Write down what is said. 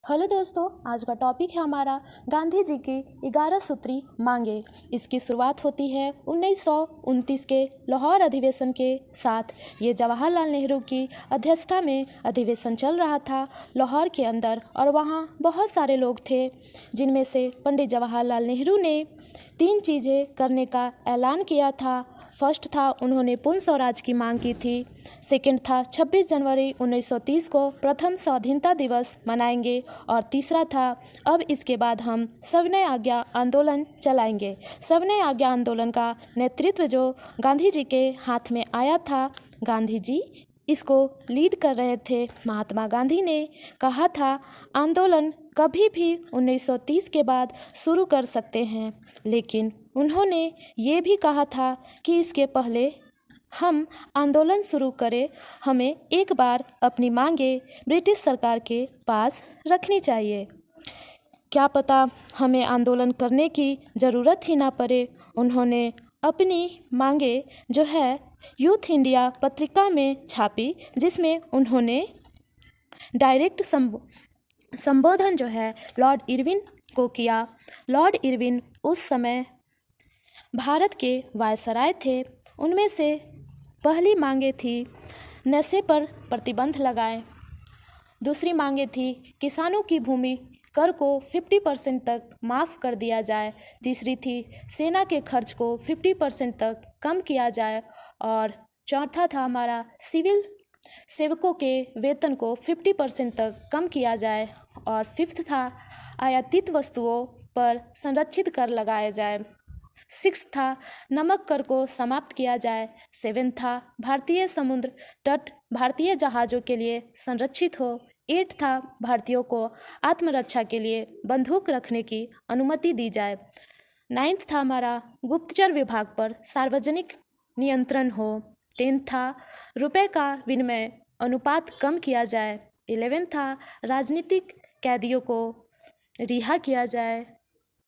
Hello दोस्तों, आज का टॉपिक है हमारा गांधी जी की 11 सूत्री मांगे। इसकी शुरुआत होती है 1929 के लाहौर अधिवेशन के साथ। ये जवाहरलाल नेहरू की अध्यक्षता में अधिवेशन चल रहा था लाहौर के अंदर, और वहाँ बहुत सारे लोग थे, जिनमें से पंडित जवाहरलाल नेहरू ने 3 चीज़ें करने का ऐलान किया था। फर्स्ट था, उन्होंने पूर्ण स्वराज की मांग की थी। सेकंड था, 26 जनवरी 1930 को प्रथम स्वाधीनता दिवस मनाएंगे। और तीसरा था, अब इसके बाद हम सविनय आज्ञा आंदोलन चलाएंगे। सविनय आज्ञा आंदोलन का नेतृत्व जो गांधी जी के हाथ में आया था, गांधी जी इसको लीड कर रहे थे। महात्मा गांधी ने कहा था, आंदोलन कभी भी 1930 के बाद शुरू कर सकते हैं, लेकिन उन्होंने ये भी कहा था कि इसके पहले हम आंदोलन शुरू करें, हमें एक बार अपनी मांगे ब्रिटिश सरकार के पास रखनी चाहिए। क्या पता हमें आंदोलन करने की ज़रूरत ही ना पड़े। उन्होंने अपनी मांगे जो है यूथ इंडिया पत्रिका में छापी, जिसमें उन्होंने डायरेक्ट संबोधन जो है लॉर्ड इरविन को किया। लॉर्ड इरविन उस समय भारत के वायसराय थे। उनमें से पहली मांगे थी नशे पर प्रतिबंध लगाए, दूसरी मांगे थी किसानों की भूमि कर को 50% तक माफ़ कर दिया जाए, तीसरी थी सेना के खर्च को 50% तक कम किया जाए, और चौथा था हमारा सिविल सेवकों के वेतन को 50% तक कम किया जाए, और फिफ्थ था आयातित वस्तुओं पर संरक्षित कर लगाया जाए। 6 था नमक कर को समाप्त किया जाए। 7 था भारतीय समुद्र तट भारतीय जहाज़ों के लिए संरक्षित हो। 8 था भारतीयों को आत्मरक्षा के लिए बंदूक रखने की अनुमति दी जाए। 9 था हमारा गुप्तचर विभाग पर सार्वजनिक नियंत्रण हो। 10 था रुपए का विनिमय अनुपात कम किया जाए। 11 था राजनीतिक कैदियों को रिहा किया जाए।